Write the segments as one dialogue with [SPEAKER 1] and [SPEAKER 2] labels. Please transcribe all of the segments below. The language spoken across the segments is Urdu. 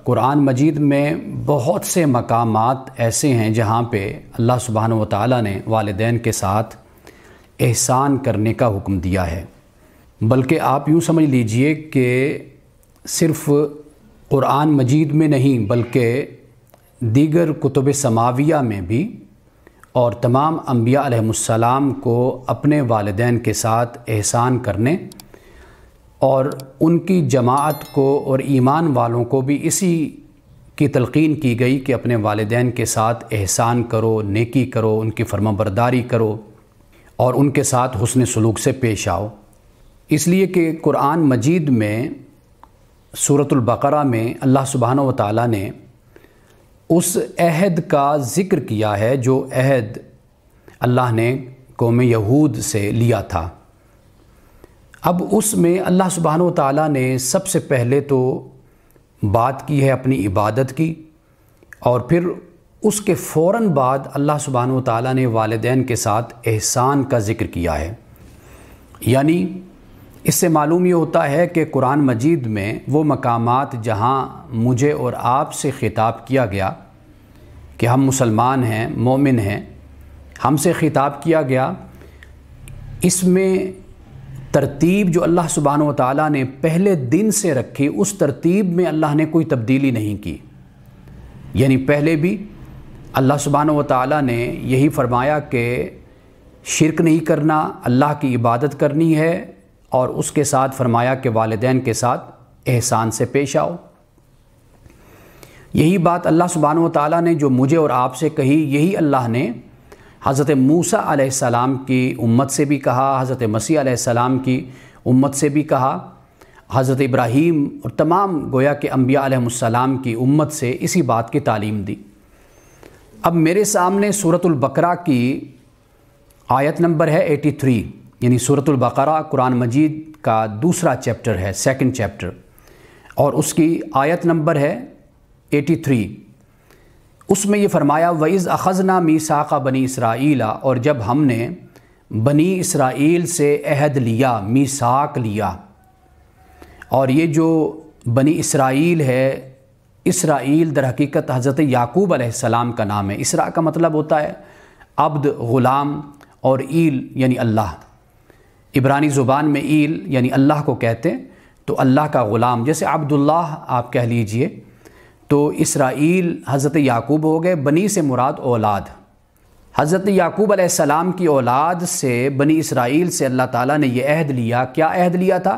[SPEAKER 1] قرآن مجید میں بہت سے مقامات ایسے ہیں جہاں پہ اللہ سبحانہ و تعالیٰ نے والدین کے ساتھ احسان کرنے کا حکم دیا ہے، بلکہ آپ یوں سمجھ لیجئے کہ صرف قرآن مجید میں نہیں بلکہ دیگر کتب سماویہ میں بھی، اور تمام انبیاء علیہم السلام کو اپنے والدین کے ساتھ احسان کرنے اور ان کی جماعت کو اور ایمان والوں کو بھی اسی کی تلقین کی گئی کہ اپنے والدین کے ساتھ احسان کرو، نیکی کرو، ان کی فرمانبرداری کرو اور ان کے ساتھ حسن سلوک سے پیش آؤ۔ اس لیے کہ قرآن مجید میں سورۃ البقرہ میں اللہ سبحانہ و تعالیٰ نے اس عہد کا ذکر کیا ہے جو عہد اللہ نے قوم یہود سے لیا تھا۔ اب اس میں اللہ سبحانہ و تعالیٰ نے سب سے پہلے تو بات کی ہے اپنی عبادت کی، اور پھر اس کے فوراً بعد اللہ سبحانہ و تعالیٰ نے والدین کے ساتھ احسان کا ذکر کیا ہے۔ یعنی اس سے معلوم یہ ہوتا ہے کہ قرآن مجید میں وہ مقامات جہاں مجھے اور آپ سے خطاب کیا گیا کہ ہم مسلمان ہیں، مومن ہیں، ہم سے خطاب کیا گیا، اس میں ترتیب جو اللہ سبحانہ و تعالیٰ نے پہلے دن سے رکھی اس ترتیب میں اللہ نے کوئی تبدیلی نہیں کی۔ یعنی پہلے بھی اللہ سبحانہ و تعالیٰ نے یہی فرمایا کہ شرک نہیں کرنا، اللہ کی عبادت کرنی ہے، اور اس کے ساتھ فرمایا کہ والدین کے ساتھ احسان سے پیش آؤ۔ یہی بات اللہ سبحانہ و تعالیٰ نے جو مجھے اور آپ سے کہی، یہی اللہ نے حضرت موسیٰ علیہ السلام کی امت سے بھی کہا، حضرت مسیح علیہ السلام کی امت سے بھی کہا، حضرت ابراہیم اور تمام گویا کہ انبیاء علیہ السلام کی امت سے اسی بات کی تعلیم دی۔ اب میرے سامنے سورۃ البقرہ کی آیت نمبر ہے 83، یعنی سورۃ البقرہ قرآن مجید کا دوسرا چیپٹر ہے، سیکنڈ چیپٹر، اور اس کی آیت نمبر ہے 83۔ اس میں یہ فرمایا وَإِذْ أَخَذْنَا مِيثَاقَ بَنِي إِسْرَائِيلَ، اور جب ہم نے بنی اسرائیل سے عہد لیا، میثاق لیا، اور یہ جو بنی اسرائیل ہے، اسرائیل در حقیقت حضرت یعقوب علیہ السلام کا نام ہے۔ اسرا کا مطلب ہوتا ہے عبد، غلام، اور ایل یعنی اللہ۔ عبرانی زبان میں ایل یعنی اللہ کو کہتے ہیں، تو اللہ کا غلام، جیسے عبداللہ آپ کہہ لیجئے، تو اسرائیل حضرت یعقوب ہو گئے، بنی سے مراد اولاد۔ حضرت یعقوب علیہ السلام کی اولاد سے بنی اسرائیل سے اللہ تعالیٰ نے یہ عہد لیا۔ کیا عہد لیا تھا؟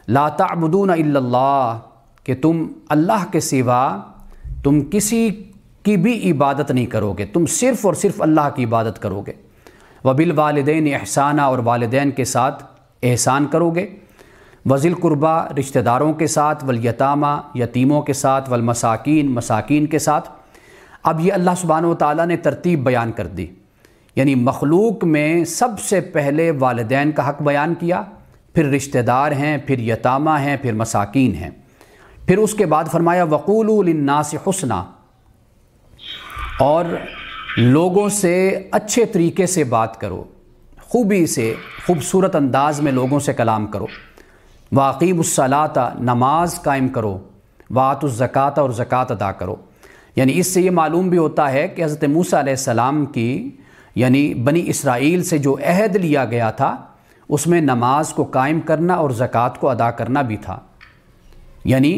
[SPEAKER 1] لا تعبدون الا اللہ، کہ تم اللہ کے سوا تم کسی کی بھی عبادت نہیں کرو گے، تم صرف اور صرف اللہ کی عبادت کرو گے۔ وبالوالدین احسانہ، اور والدین کے ساتھ احسان کرو گے۔ وذی القربیٰ، رشتہ داروں کے ساتھ، والیتامى، یتیموں کے ساتھ، والمساکین، مساکین کے ساتھ۔ اب یہ اللہ سبحانہ و تعالیٰ نے ترتیب بیان کر دی، یعنی مخلوق میں سب سے پہلے والدین کا حق بیان کیا، پھر رشتہ دار ہیں، پھر یتامہ ہیں، پھر مساکین ہیں، پھر اس کے بعد فرمایا وقولوا للناس حسنا، اور لوگوں سے اچھے طریقے سے بات کرو، خوبی سے، خوبصورت انداز میں لوگوں سے کلام کرو۔ واقیموا الصلاۃ، نماز قائم کرو۔ وآتوا الزکوٰۃ، اور زکوٰۃ ادا کرو۔ یعنی اس سے یہ معلوم بھی ہوتا ہے کہ حضرت موسیٰ علیہ السلام کی یعنی بنی اسرائیل سے جو عہد لیا گیا تھا اس میں نماز کو قائم کرنا اور زکوٰۃ کو ادا کرنا بھی تھا۔ یعنی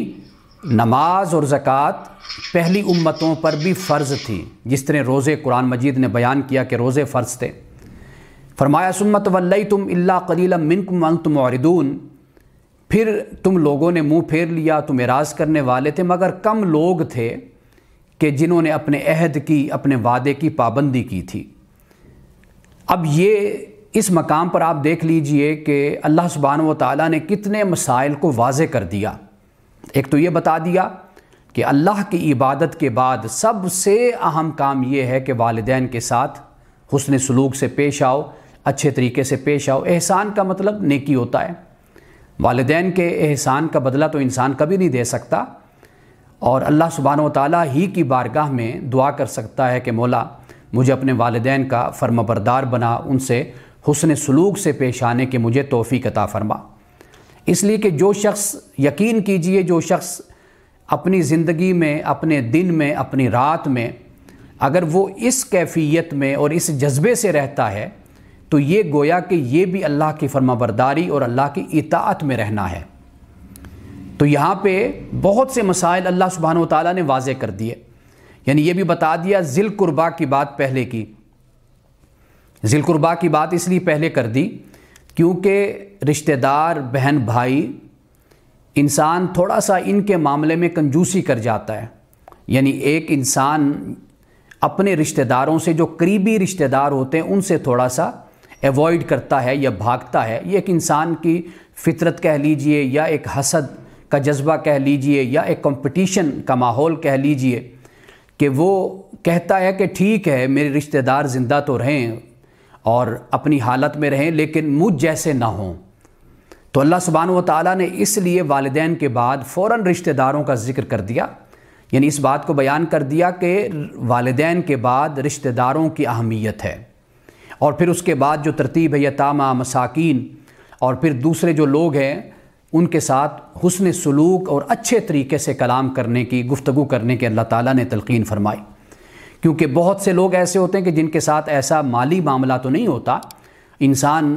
[SPEAKER 1] نماز اور زکوٰۃ پہلی امتوں پر بھی فرض تھی، جس طرح روزے قرآن مجید نے بیان کیا کہ روزے فرض تھے۔ فرمایا ثم تولیتم الا قلیلا منکم وانتم معرضون، پھر تم لوگوں نے منہ پھیر لیا، تم اعراض کرنے والے تھے، مگر کم لوگ تھے کہ جنہوں نے اپنے عہد کی، اپنے وعدے کی پابندی کی تھی۔ اب یہ اس مقام پر آپ دیکھ لیجئے کہ اللہ سبحانہ و تعالیٰ نے کتنے مسائل کو واضح کر دیا۔ ایک تو یہ بتا دیا کہ اللہ کی عبادت کے بعد سب سے اہم کام یہ ہے کہ والدین کے ساتھ حسن سلوک سے پیش آؤ، اچھے طریقے سے پیش آؤ۔ احسان کا مطلب نیکی ہوتا ہے۔ والدین کے احسان کا بدلہ تو انسان کبھی نہیں دے سکتا، اور اللہ سبحانہ و تعالیٰ ہی کی بارگاہ میں دعا کر سکتا ہے کہ مولا مجھے اپنے والدین کا فرمانبردار بنا، ان سے حسن سلوک سے پیش آنے کے مجھے توفیق عطا فرما۔ اس لیے کہ جو شخص، یقین کیجئے، جو شخص اپنی زندگی میں، اپنے دن میں، اپنی رات میں اگر وہ اس کیفیت میں اور اس جذبے سے رہتا ہے تو یہ گویا کہ یہ بھی اللہ کی فرمانبرداری اور اللہ کی اطاعت میں رہنا ہے۔ تو یہاں پہ بہت سے مسائل اللہ سبحانہ و تعالیٰ نے واضح کر دیے، یعنی یہ بھی بتا دیا ذی القربیٰ کی بات پہلے کی، ذی القربیٰ کی بات اس لیے پہلے کر دی کیونکہ رشتہ دار، بہن بھائی، انسان تھوڑا سا ان کے معاملے میں کنجوسی کر جاتا ہے، یعنی ایک انسان اپنے رشتہ داروں سے، جو قریبی رشتہ دار ہوتے ہیں، ان سے تھوڑا سا ایوائڈ کرتا ہے یا بھاگتا ہے۔ یہ ایک انسان کی فطرت کہہ لیجئے، یا ایک حسد کا جذبہ کہہ لیجئے، یا ایک کمپٹیشن کا ماحول کہہ لیجئے، کہ وہ کہتا ہے کہ ٹھیک ہے میرے رشتہ دار زندہ تو رہیں اور اپنی حالت میں رہیں لیکن مجھ جیسے نہ ہوں۔ تو اللہ سبحانہ و تعالیٰ نے اس لیے والدین کے بعد فوراً رشتہ داروں کا ذکر کر دیا، یعنی اس بات کو بیان کر دیا کہ والدین کے بعد رشتہ داروں کی اہمیت ہے، اور پھر اس کے بعد جو ترتیب ہے یتامہ، مساکین، اور پھر دوسرے جو لوگ ہیں ان کے ساتھ حسن سلوک اور اچھے طریقے سے کلام کرنے کی، گفتگو کرنے کی اللہ تعالیٰ نے تلقین فرمائی، کیونکہ بہت سے لوگ ایسے ہوتے ہیں کہ جن کے ساتھ ایسا مالی معاملہ تو نہیں ہوتا، انسان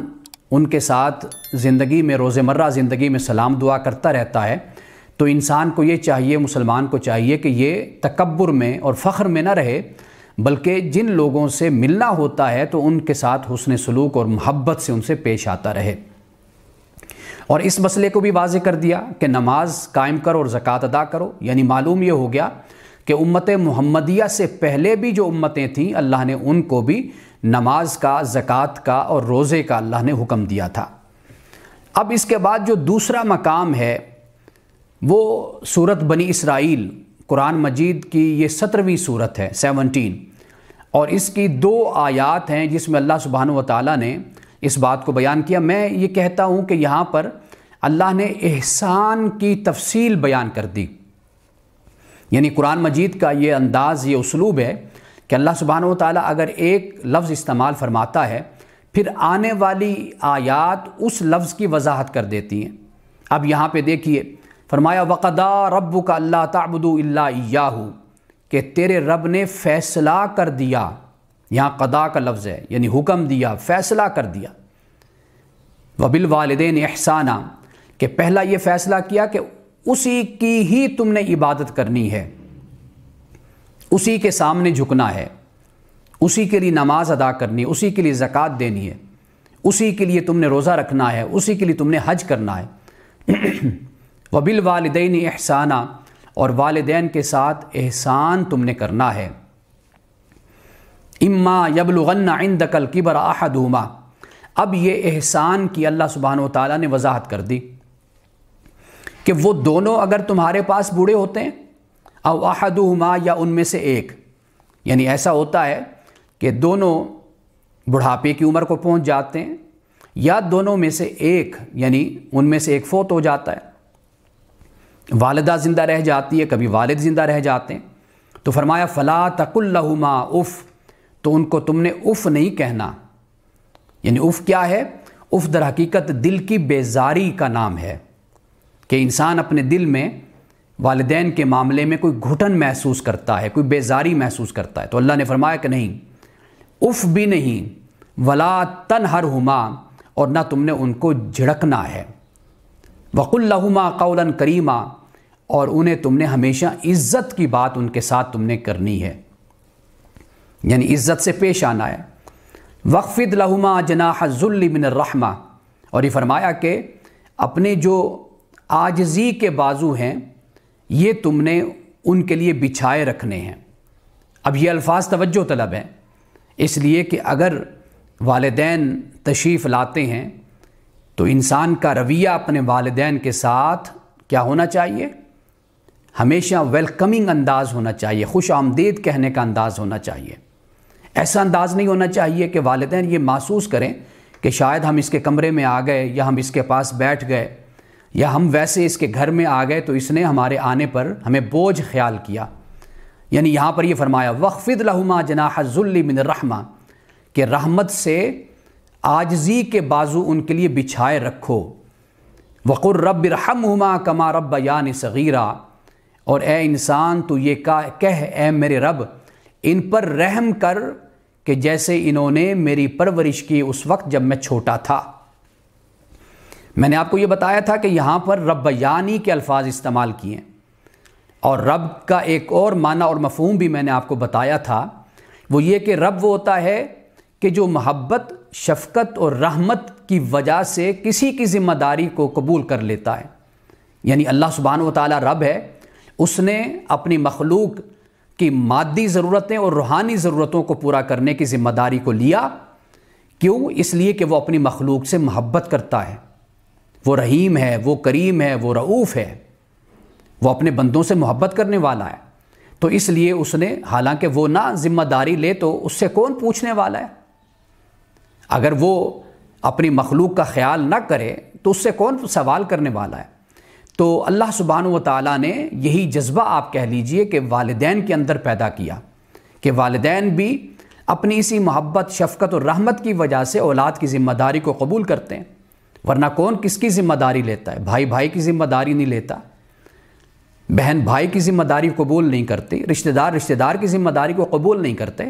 [SPEAKER 1] ان کے ساتھ زندگی میں، روزمرہ زندگی میں سلام دعا کرتا رہتا ہے، تو انسان کو یہ چاہیے، مسلمان کو چاہیے کہ یہ تکبر میں اور فخر میں نہ رہے، بلکہ جن لوگوں سے ملنا ہوتا ہے تو ان کے ساتھ حسن سلوک اور محبت سے ان سے پیش آتا رہے۔ اور اس مسئلے کو بھی واضح کر دیا کہ نماز قائم کرو اور زکوٰۃ ادا کرو، یعنی معلوم یہ ہو گیا کہ امت محمدیہ سے پہلے بھی جو امتیں تھیں اللہ نے ان کو بھی نماز کا، زکوٰۃ کا اور روزے کا اللہ نے حکم دیا تھا۔ اب اس کے بعد جو دوسرا مقام ہے وہ سورت بنی اسرائیل، قرآن مجید کی یہ 17ویں سورت ہے، 17، اور اس کی 2 آیات ہیں جس میں اللہ سبحانہ و تعالیٰ نے اس بات کو بیان کیا۔ میں یہ کہتا ہوں کہ یہاں پر اللہ نے احسان کی تفصیل بیان کر دی، یعنی قرآن مجید کا یہ انداز، یہ اسلوب ہے کہ اللہ سبحانہ و تعالیٰ اگر ایک لفظ استعمال فرماتا ہے پھر آنے والی آیات اس لفظ کی وضاحت کر دیتی ہیں۔ اب یہاں پہ دیکھیے، فرمایا وَقَضَىٰ رَبُّكَ أَلَّا تَعْبُدُوا إِلَّا إِيَّاهُ، کہ تیرے رب نے فیصلہ کر دیا، یہاں قضاء کا لفظ ہے، یعنی حکم دیا، فیصلہ کر دیا۔ وَبِالْوَالِدَيْنِ إِحْسَانًا، کہ پہلا یہ فیصلہ کیا کہ اسی کی ہی تم نے عبادت کرنی ہے، اسی کے سامنے جھکنا ہے، اسی کے لیے نماز ادا کرنی ہے، اسی کے لیے زکوٰۃ دینی ہے، اسی کے لیے تم نے روزہ رکھنا ہے، اسی کے لیے تم نے حج کرنا ہے۔ وَبِالْوَالِدَيْنِ إِحْسَانًا، اور والدین کے ساتھ احسان تم نے کرنا ہے۔ اِمَّا يَبْلُغَنَّ عِنْدَكَ الْكِبَرَ أَحَدُهُمَا، اب یہ احسان کی اللہ سبحانہ و تعالیٰ نے وضاحت کر دی کہ وہ دونوں اگر تمہارے پاس بوڑھے ہوتے ہیں، او أَحَدُهُمَا، یا ان میں سے ایک، یعنی ایسا ہوتا ہے کہ دونوں بڑھاپے کی عمر کو پہنچ جاتے ہیں، یا دونوں میں سے ایک، یعنی ان میں سے ایک فوت ہو جاتا ہے، والدہ زندہ رہ جاتی ہے، کبھی والد زندہ رہ جاتے ہیں، تو فرمایا فَلَا تَقُلْ لَهُمَا اُف، تو ان کو تم نے اف نہیں کہنا، یعنی اف کیا ہے؟ اف در حقیقت دل کی بیزاری کا نام ہے، کہ انسان اپنے دل میں والدین کے معاملے میں کوئی گھٹن محسوس کرتا ہے، کوئی بیزاری محسوس کرتا ہے، تو اللہ نے فرمایا کہ نہیں، اف بھی نہیں، وَلَا تَنْهَرْهُمَا، اور نہ تم نے ان کو جھڑکنا ہے، وَقُلْ لَهُمَا قَوْلًا كَرِيمًا، اور انہیں تم نے ہمیشہ عزت کی بات ان کے ساتھ تم نے کرنی ہے، یعنی عزت سے پیش آنا ہے۔ وَخْفِضْ لَهُمَا جَنَاحَ الذُّلِّ مِنَ الرَّحْمَةِ، اور یہ فرمایا کہ اپنے جو عاجزی کے بازو ہیں یہ تم نے ان کے لیے بچھائے رکھنے ہیں۔ اب یہ الفاظ توجہ طلب ہیں، اس لیے کہ اگر والدین تشریف لاتے ہیں تو انسان کا رویہ اپنے والدین کے ساتھ کیا ہونا چاہیے؟ ہمیشہ ویلکمنگ انداز ہونا چاہیے، خوش آمدید کہنے کا انداز ہونا چاہیے۔ ایسا انداز نہیں ہونا چاہیے کہ والدین یہ محسوس کریں کہ شاید ہم اس کے کمرے میں آ گئے، یا ہم اس کے پاس بیٹھ گئے، یا ہم ویسے اس کے گھر میں آ گئے تو اس نے ہمارے آنے پر ہمیں بوجھ خیال کیا۔ یعنی یہاں پر یہ فرمایا وَخْفِضْ لَهُمَا جَنَاحَ الذُّلِّ مِنَ الرَّحْمَةِ، کہ رحمت سے عاجزی کے بازو ان کے لیے بچھائے رکھو۔ وَقُلْ رَبِّ ارْحَمْهُمَا كَمَا رَبَّيَانِ صَغِيرًا، اور اے انسان تو یہ کہہ اے میرے رب ان پر رحم کر کہ جیسے انہوں نے میری پرورش کی اس وقت جب میں چھوٹا تھا۔ میں نے آپ کو یہ بتایا تھا کہ یہاں پر ربیانی کے الفاظ استعمال کیے ہیں، اور رب کا ایک اور معنی اور مفہوم بھی میں نے آپ کو بتایا تھا، وہ یہ کہ رب وہ ہوتا ہے کہ جو محبت، شفقت اور رحمت کی وجہ سے کسی کی ذمہ داری کو قبول کر لیتا ہے۔ یعنی اللہ سبحانہ و تعالیٰ رب ہے، اس نے اپنی مخلوق کی مادی ضرورتیں اور روحانی ضرورتوں کو پورا کرنے کی ذمہ داری کو لیا۔ کیوں؟ اس لیے کہ وہ اپنی مخلوق سے محبت کرتا ہے، وہ رحیم ہے، وہ کریم ہے، وہ رؤوف ہے، وہ اپنے بندوں سے محبت کرنے والا ہے۔ تو اس لیے اس نے، حالانکہ وہ نہ ذمہ داری لے تو اس سے کون پوچھنے والا ہے؟ اگر وہ اپنی مخلوق کا خیال نہ کرے تو اس سے کون سوال کرنے والا ہے؟ تو اللہ سبحانہ و تعالیٰ نے یہی جذبہ آپ کہہ لیجئے کہ والدین کے اندر پیدا کیا، کہ والدین بھی اپنی اسی محبت، شفقت اور رحمت کی وجہ سے اولاد کی ذمہ داری کو قبول کرتے ہیں، ورنہ کون کس کی ذمہ داری لیتا ہے؟ بھائی بھائی کی ذمہ داری نہیں لیتا، بہن بھائی کی ذمہ داری قبول نہیں کرتی، رشتہ دار کی ذمہ داری کو قبول نہیں کرتے۔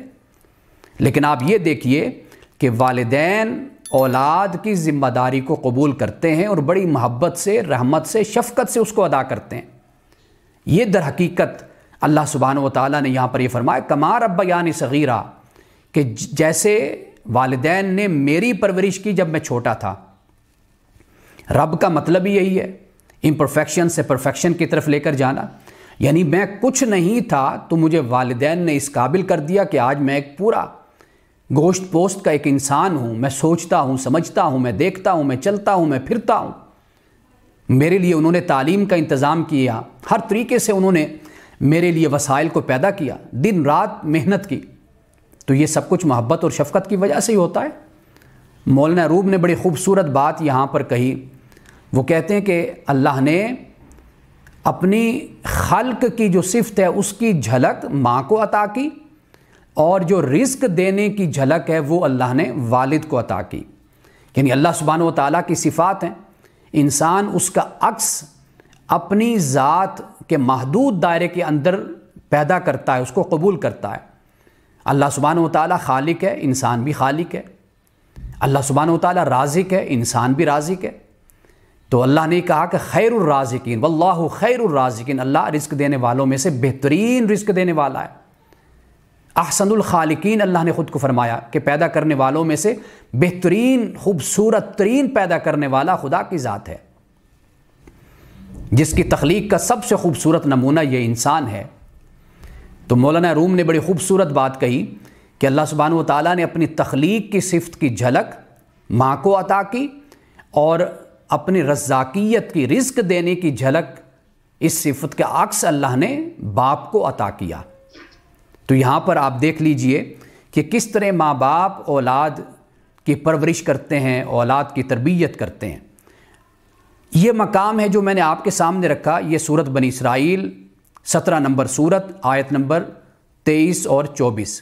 [SPEAKER 1] لیکن آپ یہ دیکھیے کہ والدین اولاد کی ذمہ داری کو قبول کرتے ہیں اور بڑی محبت سے، رحمت سے، شفقت سے اس کو ادا کرتے ہیں۔ یہ در حقیقت اللہ سبحانہ و تعالیٰ نے یہاں پر یہ فرمایا کما ربیانی صغیرہ، کہ جیسے والدین نے میری پرورش کی جب میں چھوٹا تھا۔ رب کا مطلب ہی یہی ہے، امپرفیکشن سے پرفیکشن کی طرف لے کر جانا۔ یعنی میں کچھ نہیں تھا تو مجھے والدین نے اس قابل کر دیا کہ آج میں ایک پورا گوشت پوست کا ایک انسان ہوں، میں سوچتا ہوں، سمجھتا ہوں، میں دیکھتا ہوں، میں چلتا ہوں، میں پھرتا ہوں۔ میرے لیے انہوں نے تعلیم کا انتظام کیا، ہر طریقے سے انہوں نے میرے لیے وسائل کو پیدا کیا، دن رات محنت کی۔ تو یہ سب کچھ محبت اور شفقت کی وجہ سے ہی ہوتا ہے۔ مولانا روم نے بڑی خوبصورت بات یہاں پر کہی، وہ کہتے ہیں کہ اللہ نے اپنی خلق کی جو صفت ہے اس کی جھلک ماں کو عطا کی، اور جو رزق دینے کی جھلک ہے وہ اللہ نے والد کو عطا کی۔ یعنی اللہ سبحانہ و تعالیٰ کی صفات ہیں، انسان اس کا عکس اپنی ذات کے محدود دائرے کے اندر پیدا کرتا ہے، اس کو قبول کرتا ہے۔ اللہ سبحانہ و تعالیٰ خالق ہے، انسان بھی خالق ہے۔ اللہ سبحانہ و تعالیٰ رازق ہے، انسان بھی رازق ہے۔ تو اللہ نے کہا کہ خیر الرازقین واللہ خیر الرازقین، اللہ رزق دینے والوں میں سے بہترین رزق دینے والا ہے۔ احسن الخالقین، اللہ نے خود کو فرمایا کہ پیدا کرنے والوں میں سے بہترین، خوبصورت ترین پیدا کرنے والا خدا کی ذات ہے، جس کی تخلیق کا سب سے خوبصورت نمونہ یہ انسان ہے۔ تو مولانا روم نے بڑی خوبصورت بات کہی کہ اللہ سبحانہ و تعالیٰ نے اپنی تخلیق کی صفت کی جھلک ماں کو عطا کی، اور اپنی رزاقیت کی، رزق دینے کی جھلک اس صفت کے عکس اللہ نے باپ کو عطا کیا۔ تو یہاں پر آپ دیکھ لیجئے کہ کس طرح ماں باپ اولاد کی پرورش کرتے ہیں، اولاد کی تربیت کرتے ہیں۔ یہ مقام ہے جو میں نے آپ کے سامنے رکھا، یہ سورۃ بنی اسرائیل 17 نمبر سورت، آیت نمبر 23 اور 24۔